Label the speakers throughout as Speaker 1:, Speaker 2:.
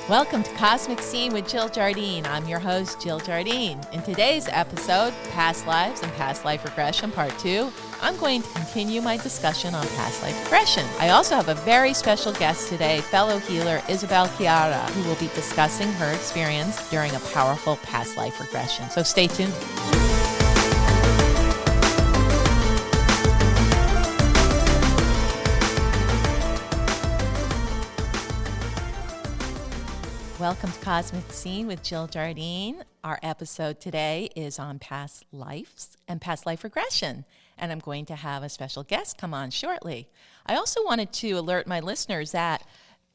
Speaker 1: Welcome to Cosmic Scene with Jill Jardine. I'm your host, Jill Jardine. In today's episode, Past Lives and Past Life Regression Part 2, I'm going to continue my discussion on past life regression. I also have a very special guest today, fellow healer Isabel Chiara, who will be discussing her experience during a powerful past life regression. So stay tuned. Welcome to Cosmic Scene with Jill Jardine. Our episode today is on past lives and past life regression, and I'm going to have a special guest come on shortly. I also wanted to alert my listeners that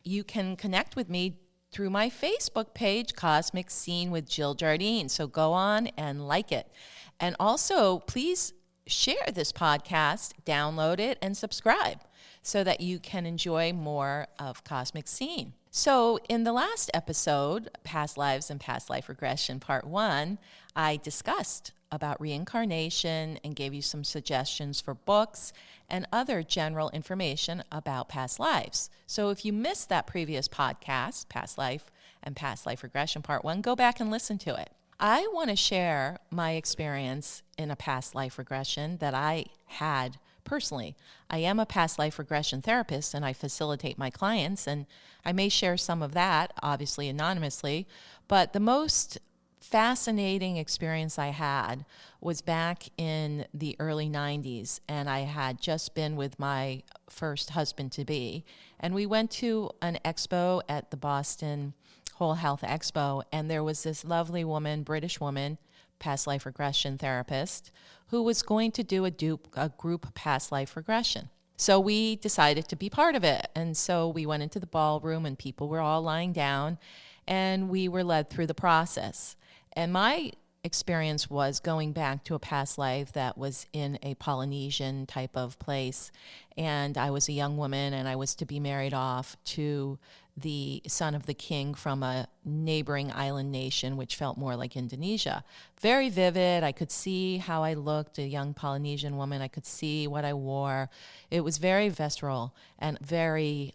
Speaker 1: you can connect with me through my Facebook page, Cosmic Scene with Jill Jardine. So go on and like it. And also, please share this podcast, download it, and subscribe so that you can enjoy more of Cosmic Scene. So in the last episode, Past Lives and Past Life Regression Part 1, I discussed about reincarnation and gave you some suggestions for books and other general information about past lives. So if you missed that previous podcast, Past Life and Past Life Regression Part 1, go back and listen to it. I want to share my experience in a past life regression that I had personally. I am a past life regression therapist and I facilitate my clients, and I may share some of that, obviously anonymously, but the most fascinating experience I had was back in the early 90s, and I had just been with my first husband-to-be, and we went to an expo at the Boston Whole Health Expo, and there was this lovely woman, British woman, past life regression therapist, who was going to do a group past life regression. So we decided to be part of it. And so we went into the ballroom and people were all lying down and we were led through the process. And my experience was going back to a past life that was in a Polynesian type of place. And I was a young woman and I was to be married off to the son of the king from a neighboring island nation, which felt more like Indonesia. Very vivid. I could see how I looked, a young Polynesian woman. I could see what I wore. It was very visceral and very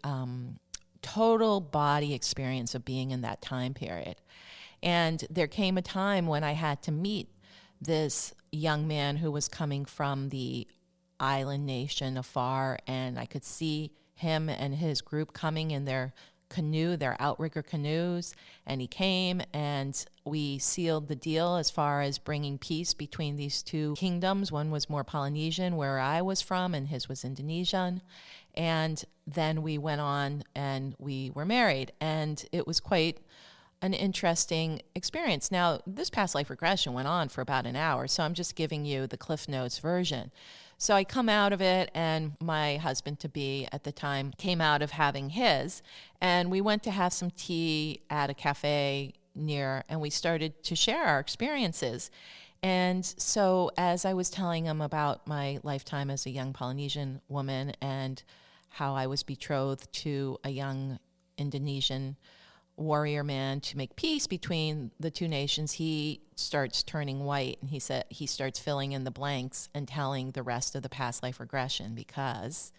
Speaker 1: total body experience of being in that time period. And there came a time when I had to meet this young man who was coming from the island nation afar, and I could see him and his group coming in their canoe, their outrigger canoes, and he came and we sealed the deal as far as bringing peace between these two kingdoms. One was more Polynesian, where I was from, and his was Indonesian. And then we went on and we were married, and it was quite an interesting experience. Now, this past life regression went on for about an hour, so I'm just giving you the Cliff Notes version. So I come out of it, and my husband-to-be at the time came out of having his, and we went to have some tea at a cafe near, and we started to share our experiences. And so as I was telling him about my lifetime as a young Polynesian woman and how I was betrothed to a young Indonesian warrior man to make peace between the two nations, he starts turning white, and he starts filling in the blanks and telling the rest of the past life regression, because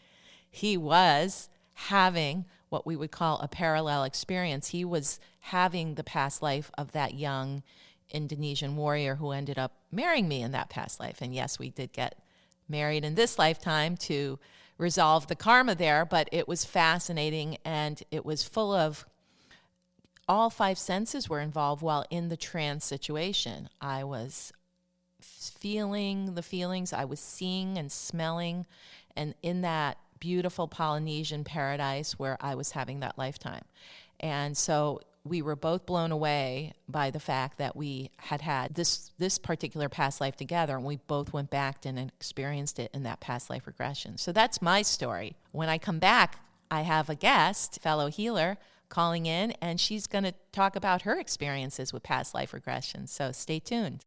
Speaker 1: he was having what we would call a parallel experience. He was having the past life of that young Indonesian warrior who ended up marrying me in that past life. And yes, we did get married in this lifetime to resolve the karma there, but it was fascinating, and it was full of all five senses were involved while in the trance situation. I was feeling the feelings, I was seeing and smelling, and in that beautiful Polynesian paradise where I was having that lifetime. And so we were both blown away by the fact that we had this particular past life together, and we both went back and experienced it in that past life regression. So that's my story. When I come back, I have a guest, fellow healer, calling in, and she's going to talk about her experiences with past life regression. So stay tuned.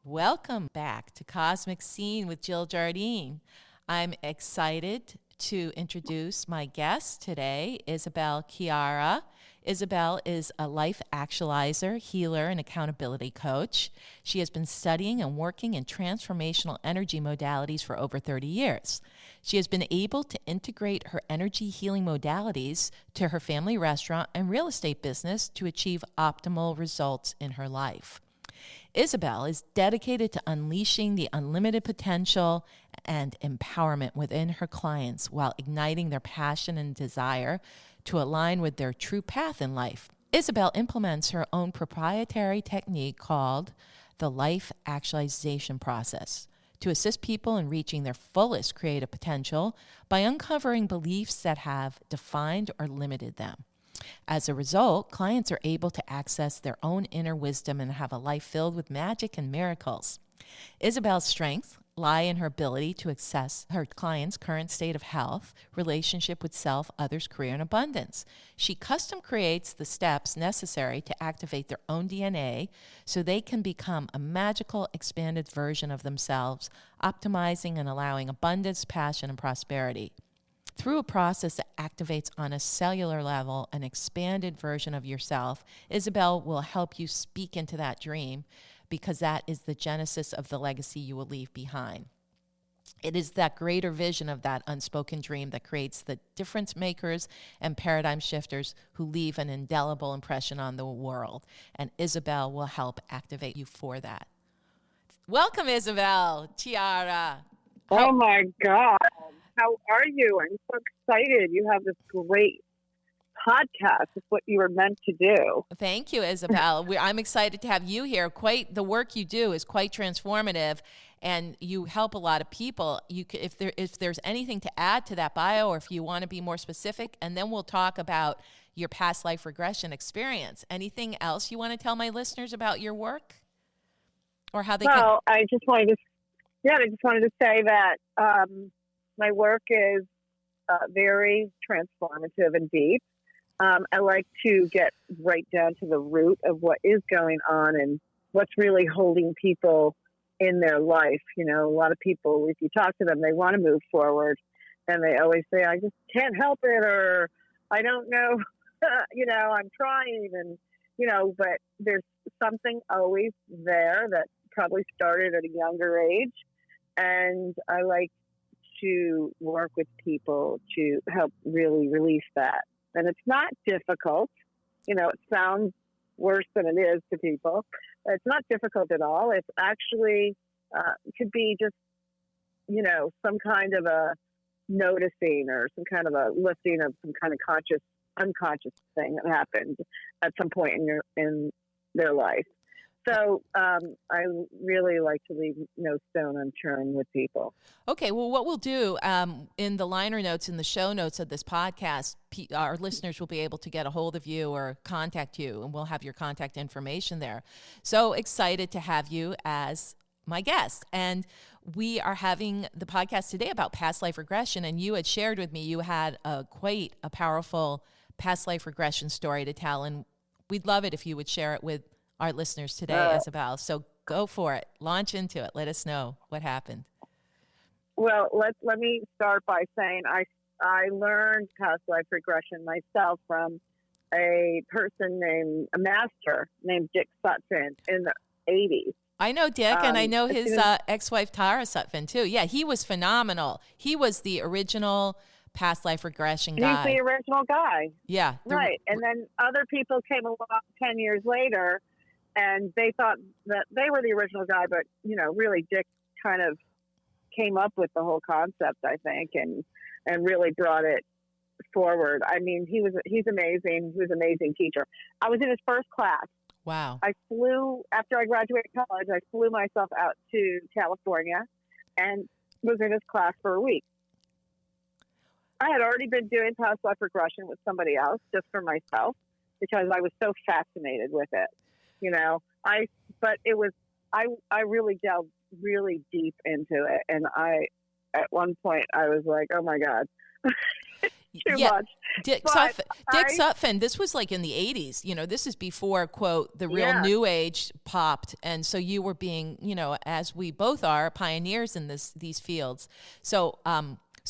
Speaker 1: Welcome back to Cosmic Scene with Jill Jardine. I'm excited to introduce my guest today, Isabel Chiara. Isabel is a life actualizer, healer, and accountability coach. She has been studying and working in transformational energy modalities for over 30 years. She has been able to integrate her energy healing modalities to her family restaurant and real estate business to achieve optimal results in her life. Isabel is dedicated to unleashing the unlimited potential and empowerment within her clients while igniting their passion and desire to align with their true path in life. Isabel implements her own proprietary technique called the Life Actualization process to assist people in reaching their fullest creative potential by uncovering beliefs that have defined or limited them. As a result, clients are able to access their own inner wisdom and have a life filled with magic and miracles. Isabel's strengths lie in her ability to assess her client's current state of health, relationship with self, others, career, and abundance. She custom creates the steps necessary to activate their own DNA so they can become a magical, expanded version of themselves, optimizing and allowing abundance, passion, and prosperity. Through a process that activates on a cellular level an expanded version of yourself, Isabel will help you speak into that dream because that is the genesis of the legacy you will leave behind. It is that greater vision of that unspoken dream that creates the difference makers and paradigm shifters who leave an indelible impression on the world. And Isabel will help activate you for that. Welcome, Isabel Chiara.
Speaker 2: Oh my God. How are you? I'm so excited. You have this great podcast. It's what you were meant to do.
Speaker 1: Thank you, Isabel. I'm excited to have you here. The work you do is quite transformative, and you help a lot of people. If there's anything to add to that bio, or if you want to be more specific, and then we'll talk about your past life regression experience. Anything else you want to tell my listeners about your work, or how they?
Speaker 2: I just wanted to say that my work is very transformative and deep. I like to get right down to the root of what is going on and what's really holding people in their life. You know, a lot of people, if you talk to them, they want to move forward and they always say, I just can't help it, or I don't know, I'm trying. And, but there's something always there that probably started at a younger age. And I like to work with people to help really release that. And it's not difficult. It sounds worse than it is to people. It's not difficult at all. It's actually could be just, some kind of a noticing or some kind of a lifting of some kind of unconscious thing that happened at some point in their life. So I really like to leave no stone unturned with people.
Speaker 1: Okay, well, what we'll do in the liner notes, in the show notes of this podcast, our listeners will be able to get a hold of you or contact you, and we'll have your contact information there. So excited to have you as my guest. And we are having the podcast today about past life regression, and you had shared with me you had quite a powerful past life regression story to tell, and we'd love it if you would share it with our listeners today, Isabel. So go for it. Launch into it. Let us know what happened.
Speaker 2: Well, let me start by saying I learned past life regression myself from a master named Dick Sutphen in the 80s.
Speaker 1: I know Dick, and I know his ex-wife Tara Sutphen too. Yeah, he was phenomenal. He was the original past life regression guy.
Speaker 2: He's the original guy.
Speaker 1: Yeah.
Speaker 2: Right. And then other people came along 10 years later, and they thought that they were the original guy, but, really Dick kind of came up with the whole concept, I think, and really brought it forward. I mean, he's amazing. He was an amazing teacher. I was in his first class.
Speaker 1: Wow.
Speaker 2: After I graduated college, I flew myself out to California and was in his class for a week. I had already been doing past life regression with somebody else just for myself because I was so fascinated with it. I really delved really deep into it. And at one point I was like, oh my God, too much.
Speaker 1: Dick Sutphen, this was like in the 80s, this is before, quote, the real new age popped. And so you were being, as we both are, pioneers in these fields. So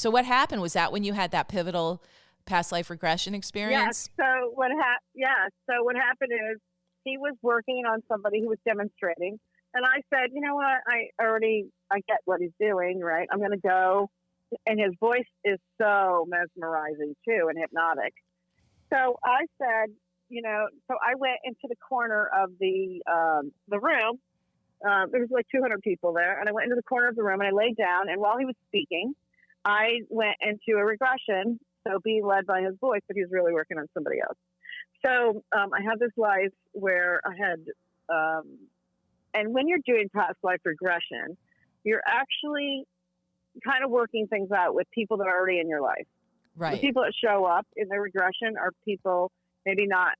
Speaker 1: what happened? Was that when you had that pivotal past life regression experience?
Speaker 2: Yes. So what happened is he was working on somebody who was demonstrating, and I said, you know what, I get what he's doing, right? I'm going to go, and his voice is so mesmerizing too and hypnotic. So I said, so I went into the corner of the room. There was like 200 people there, and I went into the corner of the room and I laid down. And while he was speaking, I went into a regression, so being led by his voice, but he was really working on somebody else. So I had this life where I had, and when you're doing past life regression, you're actually kind of working things out with people that are already in your life.
Speaker 1: Right.
Speaker 2: The people that show up in the regression are people maybe not,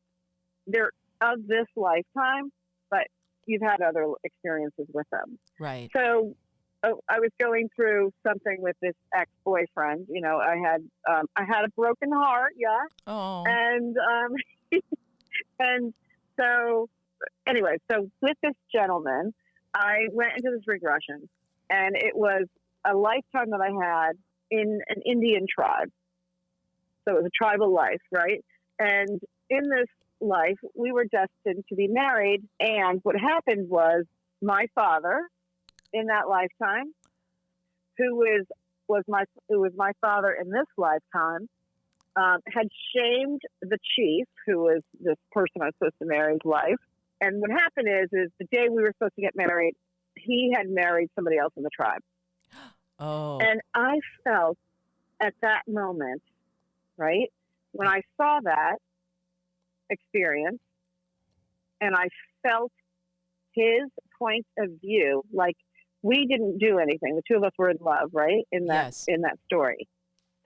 Speaker 2: they're of this lifetime, but you've had other experiences with them.
Speaker 1: Right.
Speaker 2: So I was going through something with this ex-boyfriend. I had a broken heart. Yeah.
Speaker 1: Oh.
Speaker 2: And, and so anyway, so with this gentleman, I went into this regression, and it was a lifetime that I had in an Indian tribe. So it was a tribal life, right? And in this life, we were destined to be married. And what happened was my father in that lifetime, who was my father in this lifetime, had shamed the chief, who was this person I was supposed to marry's wife. And what happened is the day we were supposed to get married, he had married somebody else in the tribe.
Speaker 1: Oh.
Speaker 2: And I felt at that moment, right, when I saw that experience, and I felt his point of view, like we didn't do anything. The two of us were in love, right, in that story.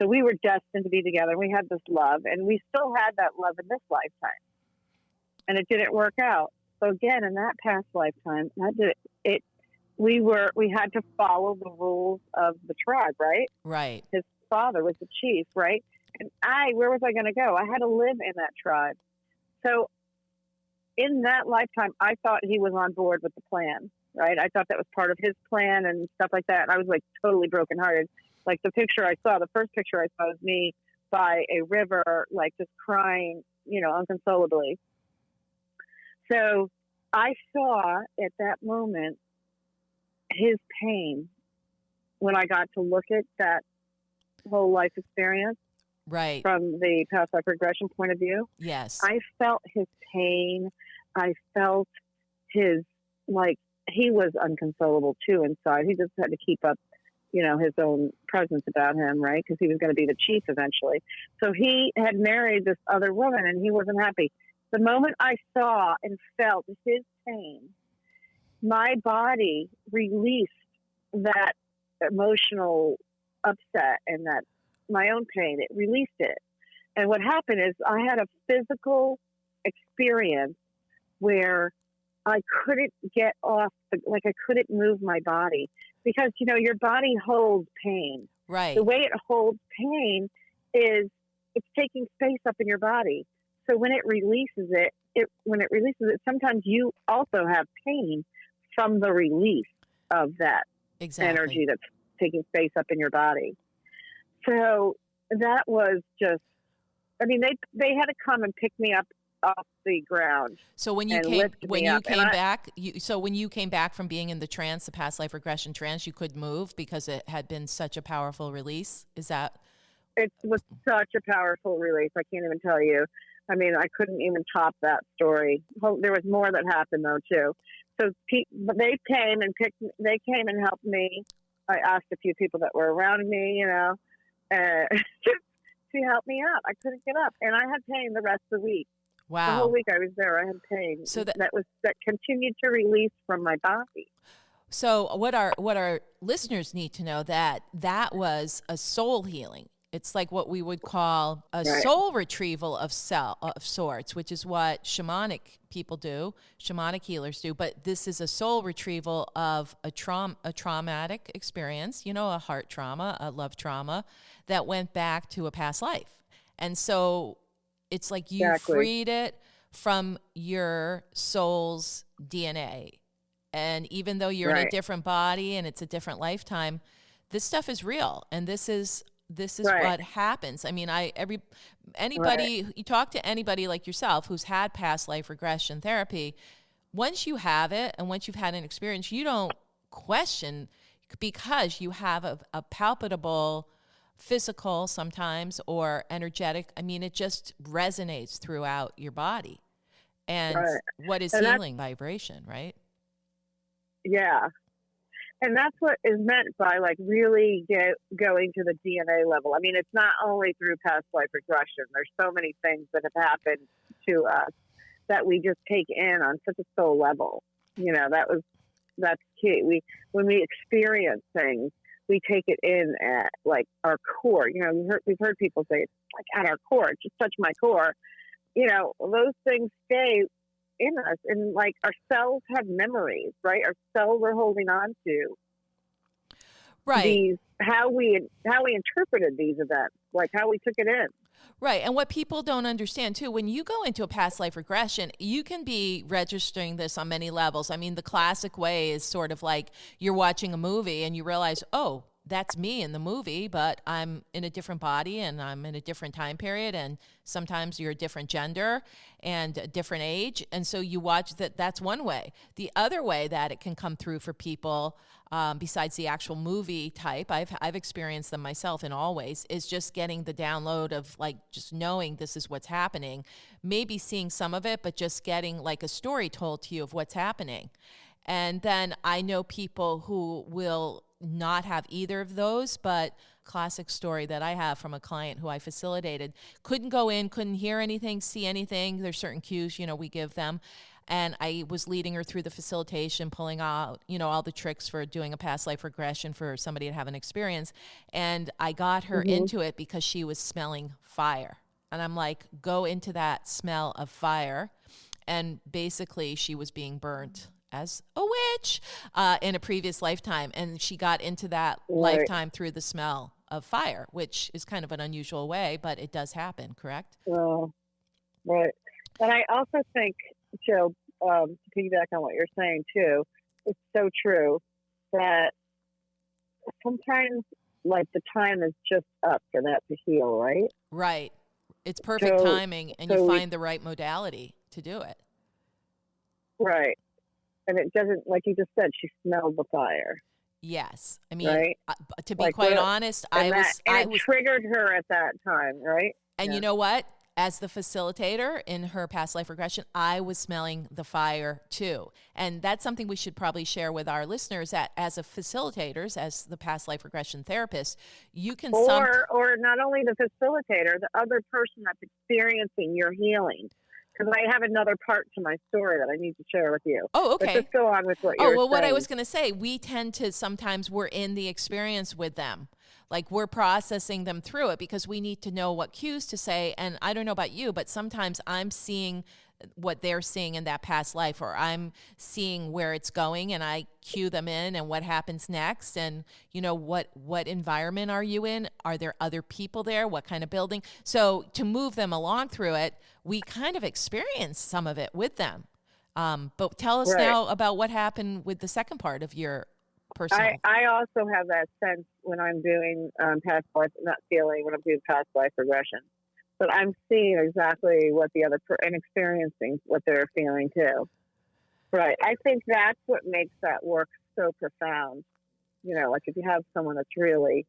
Speaker 2: So we were destined to be together. We had this love, and we still had that love in this lifetime. And it didn't work out. So again, in that past lifetime, we had to follow the rules of the tribe, right?
Speaker 1: Right.
Speaker 2: His father was the chief, right? And where was I going to go? I had to live in that tribe. So in that lifetime, I thought he was on board with the plan, right? I thought that was part of his plan and stuff like that. And I was like totally brokenhearted. Like the first picture I saw was me by a river, like just crying, unconsolably. So I saw at that moment his pain when I got to look at that whole life experience.
Speaker 1: Right.
Speaker 2: From the past life regression point of view.
Speaker 1: Yes.
Speaker 2: I felt his pain. I felt his, he was unconsolable too inside. He just had to keep up, his own presence about him, right? Because he was going to be the chief eventually. So he had married this other woman, and he wasn't happy. The moment I saw and felt his pain, my body released that emotional upset and that my own pain. It released it. And what happened is I had a physical experience where I couldn't get off, I couldn't move my body because, your body holds pain.
Speaker 1: Right.
Speaker 2: The way it holds pain is it's taking space up in your body. So when it releases it, sometimes you also have pain from the release of that energy that's taking space up in your body. So that was just, they had to come and pick me up off the ground.
Speaker 1: So when you came back from being in the trance, the past life regression trance, you could move because it had been such a powerful release. Is that?
Speaker 2: It was such a powerful release. I can't even tell you. I couldn't even top that story. There was more that happened though too. So they came and helped me. I asked a few people that were around me, to help me out. I couldn't get up, and I had pain the rest of the week.
Speaker 1: Wow.
Speaker 2: The whole week I was there, I had pain.
Speaker 1: So that
Speaker 2: continued to release from my body.
Speaker 1: So what our listeners need to know that was a soul healing. It's like what we would call a soul retrieval of sorts, which is what shamanic people do, shamanic healers do. But this is a soul retrieval of a traumatic experience, a heart trauma, a love trauma that went back to a past life. And so it's like you freed it from your soul's DNA. And even though you're in a different body and it's a different lifetime, this stuff is real. And this is this is
Speaker 2: Right.
Speaker 1: what happens. I mean, anybody, you talk to anybody like yourself who's had past life regression therapy, once you have it and once you've had an experience, you don't question, because you have a palpable physical sometimes or energetic. I mean, it just resonates throughout your body. And
Speaker 2: Right.
Speaker 1: what is
Speaker 2: And
Speaker 1: healing? Vibration, right?
Speaker 2: Yeah. And that's what is meant by like really going to the DNA level. I mean, it's not only through past life regression. There's so many things that have happened to us that we just take in on such a soul level. You know, that's key. When we experience things, we take it in at like our core. You know, we've heard people say it's like at our core, just touch my core. You know, those things stay in us, and like our cells have memories, right? Our cells are holding on to
Speaker 1: right
Speaker 2: how we interpreted these events, like how we took it in.
Speaker 1: Right. And what people don't understand too, when you go into a past life regression, you can be registering this on many levels. I mean, the classic way is sort of like you're watching a movie and you realize, oh, that's me in the movie, but I'm in a different body and I'm in a different time period. And sometimes you're a different gender and a different age. And so you watch that. That's one way. The other way that it can come through for people, besides the actual movie type, I've experienced them myself in all ways, is just getting the download of like just knowing this is what's happening, maybe seeing some of it, but just getting like a story told to you of what's happening. And then I know people who will not have either of those, but classic story that I have from a client who I facilitated, couldn't go in, couldn't hear anything, see anything. There's certain cues, we give them. And I was leading her through the facilitation, pulling out, all the tricks for doing a past life regression for somebody to have an experience. And I got her into it because she was smelling fire. And I'm like, go into that smell of fire. And basically she was being burnt as a witch in a previous lifetime. And she got into that lifetime through the smell of fire, which is kind of an unusual way, but it does happen, correct?
Speaker 2: Right. And I also think, Jill, to piggyback on what you're saying too, it's so true that sometimes like the time is just up for that to heal, right?
Speaker 1: Right. It's perfect timing, and you find the right modality to do it.
Speaker 2: Right. And it doesn't, like you just said, she smelled the fire.
Speaker 1: Yes. I mean,
Speaker 2: right?
Speaker 1: To be quite honest,
Speaker 2: it triggered her at that time, right?
Speaker 1: And you know what? As the facilitator in her past life regression, I was smelling the fire too. And that's something we should probably share with our listeners, that as a facilitators, as the past life regression therapist, you can...
Speaker 2: Or not only the facilitator, the other person that's experiencing your healing. Because I have another part to my story that I need to share with you.
Speaker 1: Oh, okay.
Speaker 2: But just go on with what you're saying.
Speaker 1: What I was going to say, we tend to sometimes we're in the experience with them. Like we're processing them through it because we need to know what cues to say. And I don't know about you, but sometimes I'm seeing what they're seeing in that past life, or I'm seeing where it's going, and I cue them in and what happens next. And what environment are you in? Are there other people there? What kind of building? So to move them along through it, we kind of experience some of it with them. But tell us now about what happened with the second part of your personal.
Speaker 2: I also have that sense when I'm doing past life, not feeling when I'm doing past life regression. But I'm seeing exactly what the other and experiencing what they're feeling too. Right. I think that's what makes that work so profound. Like if you have someone that's really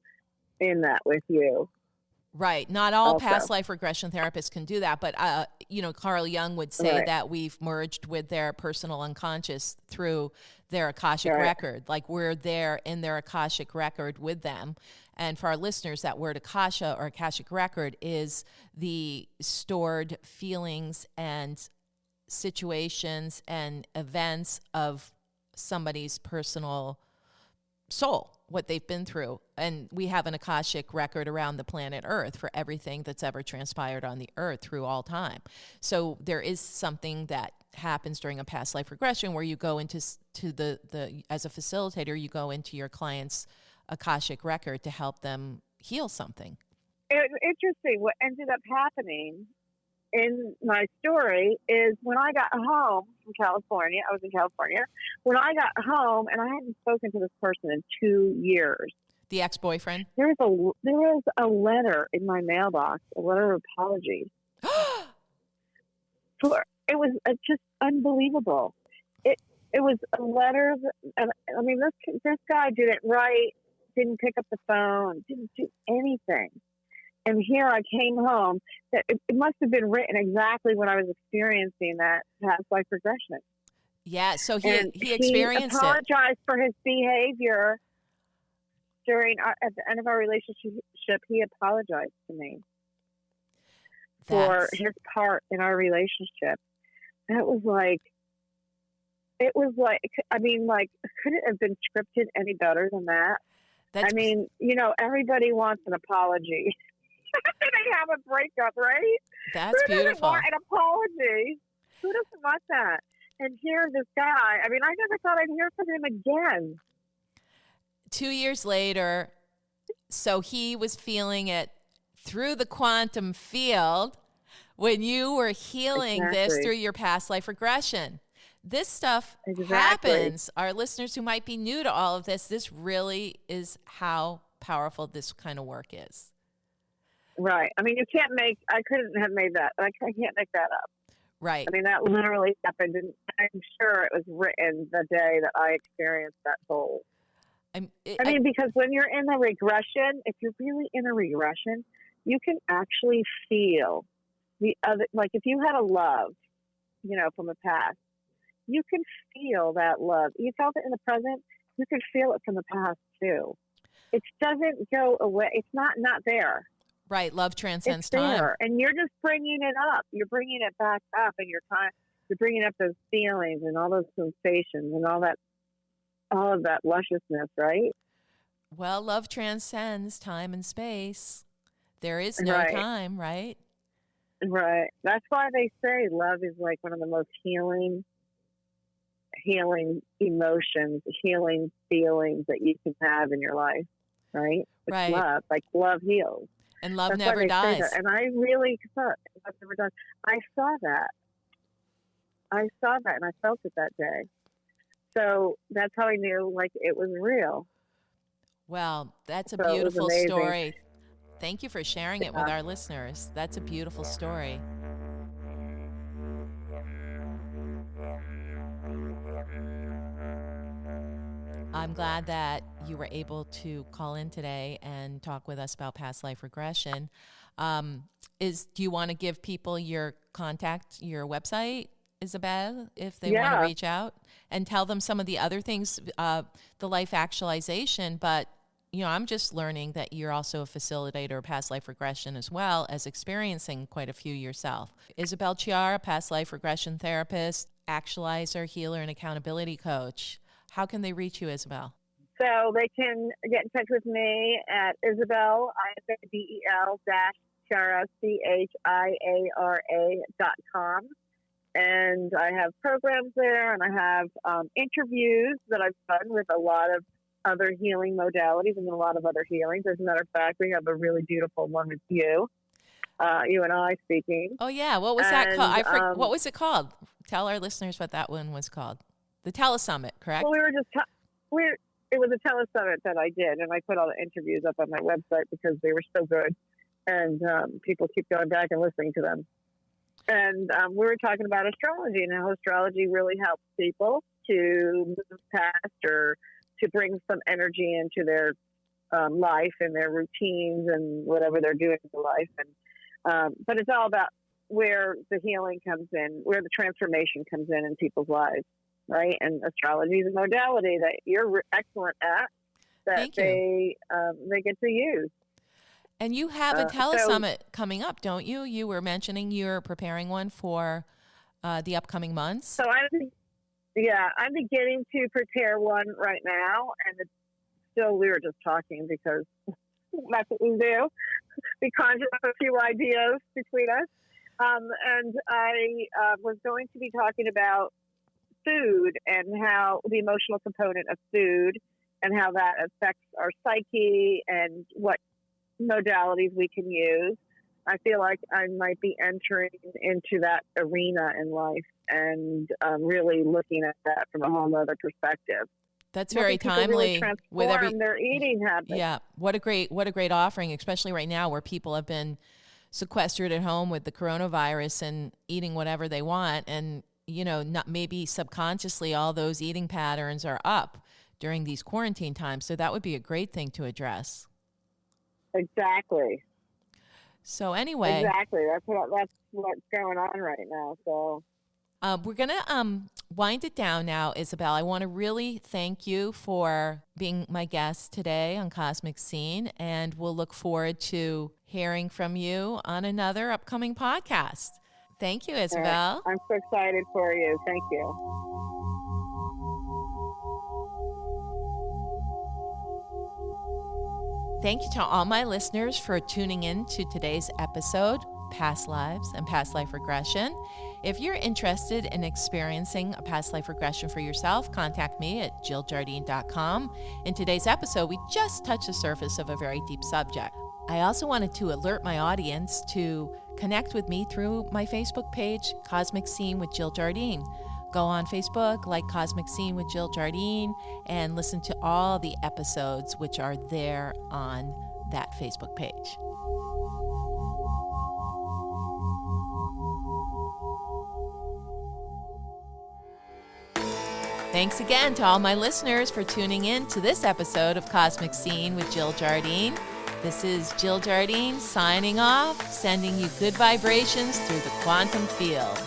Speaker 2: in that with you.
Speaker 1: Right. Not all past life regression therapists can do that. But, Carl Jung would say that we've merged with their personal unconscious through their Akashic record. Like we're there in their Akashic record with them. And for our listeners, that word Akasha or Akashic record is the stored feelings and situations and events of somebody's personal soul, what they've been through. And we have an Akashic record around the planet Earth for everything that's ever transpired on the Earth through all time. So there is something that happens during a past life regression where you go into the as a facilitator, you go into your client's Akashic record to help them heal something.
Speaker 2: It's interesting. What ended up happening in my story is when I got home from California, I was in California, when I got home and I hadn't spoken to this person in 2 years.
Speaker 1: The ex-boyfriend?
Speaker 2: There was a letter in my mailbox, a letter of apology. It was just unbelievable. It was a letter. I mean, this guy didn't write, didn't pick up the phone, didn't do anything. And here I came home. It must have been written exactly when I was experiencing that past life regression.
Speaker 1: Yeah, so he experienced
Speaker 2: it. He apologized for his behavior at the end of our relationship. He apologized to me for his part in our relationship. That was like, I mean, like, could it have been scripted any better than that? I mean, everybody wants an apology. They have a breakup, right?
Speaker 1: That's
Speaker 2: Who
Speaker 1: beautiful.
Speaker 2: Doesn't want an apology? Who doesn't want that? And here, this guy, I mean, I never thought I'd hear from him again.
Speaker 1: 2 years later, so he was feeling it through the quantum field when you were healing this through your past life regression. This stuff happens. Our listeners who might be new to all of this really is how powerful this kind of work is.
Speaker 2: Right. I mean, I couldn't have made that. I can't make that up.
Speaker 1: Right.
Speaker 2: I mean, that literally happened, and I'm sure it was written the day that I experienced that soul. Because when you're in a regression, if you're really in a regression, you can actually feel the other, like if you had a love, from the past, you can feel that love. You felt it in the present, you can feel it from the past too. It doesn't go away. It's not there.
Speaker 1: Right. Love transcends
Speaker 2: it's there,
Speaker 1: time.
Speaker 2: and you're just bringing it up. You're bringing it back up in your time. You're bringing up those feelings and all those sensations and all of that lusciousness, right?
Speaker 1: Well, love transcends time and space. There is no time, right?
Speaker 2: Right. That's why they say love is like one of the most healing emotions, healing feelings that you can have in your life, right? It's love. Like, love heals.
Speaker 1: And love never dies.
Speaker 2: And I really thought love never dies. I saw that, and I felt it that day. So that's how I knew, like, it was real.
Speaker 1: Well, that's a beautiful story. Thank you for sharing it with our listeners. That's a beautiful story. I'm glad that you were able to call in today and talk with us about past life regression. Do you want to give people your contact, your website, Isabel, if they want to reach out, and tell them some of the other things, the Life Actualization, but I'm just learning that you're also a facilitator of past life regression as well as experiencing quite a few yourself. Isabel Chiara, past life regression therapist, actualizer, healer, and accountability coach. How can they reach you, Isabel?
Speaker 2: So they can get in touch with me at Isabel, Isabel-Chiara, CHIARA.com. And I have programs there, and I have interviews that I've done with a lot of other healing modalities and a lot of other healings. As a matter of fact, we have a really beautiful one with you and I speaking.
Speaker 1: Oh, yeah. What was that called? What was it called? Tell our listeners what that one was called. The Telesummit, correct?
Speaker 2: Well, it was a telesummit that I did, and I put all the interviews up on my website because they were so good, and people keep going back and listening to them. And we were talking about astrology and how astrology really helps people to move past or to bring some energy into their life and their routines and whatever they're doing in life. And but it's all about where the healing comes in, where the transformation comes in people's lives, right? And astrology is a modality that you're excellent at, that they get to use.
Speaker 1: And you have a telesummit coming up, don't you? You were mentioning you're preparing one for the upcoming months.
Speaker 2: So I'm beginning to prepare one right now, and we were just talking because that's what we do. We conjure up a few ideas between us. And I was going to be talking about food and how the emotional component of food and how that affects our psyche and what modalities we can use. I feel like I might be entering into that arena in life and really looking at that from a whole other perspective.
Speaker 1: That's very timely
Speaker 2: really transform their eating habits.
Speaker 1: Yeah, what a great offering, especially right now where people have been sequestered at home with the coronavirus and eating whatever they want, and not maybe subconsciously all those eating patterns are up during these quarantine times. So that would be a great thing to address.
Speaker 2: Exactly.
Speaker 1: So anyway,
Speaker 2: exactly. That's what's going on right now. So
Speaker 1: we're going to wind it down now, Isabel. I want to really thank you for being my guest today on Cosmic Scene, and we'll look forward to hearing from you on another upcoming podcast. Thank you, Isabel.
Speaker 2: I'm so excited for you. Thank you.
Speaker 1: Thank you to all my listeners for tuning in to today's episode, Past Lives and Past Life Regression. If you're interested in experiencing a past life regression for yourself, contact me at JillJardine.com. In today's episode, we just touched the surface of a very deep subject. I also wanted to alert my audience to connect with me through my Facebook page, Cosmic Scene with Jill Jardine. Go on Facebook, like Cosmic Scene with Jill Jardine, and listen to all the episodes which are there on that Facebook page. Thanks again to all my listeners for tuning in to this episode of Cosmic Scene with Jill Jardine. This is Jill Jardine signing off, sending you good vibrations through the quantum field.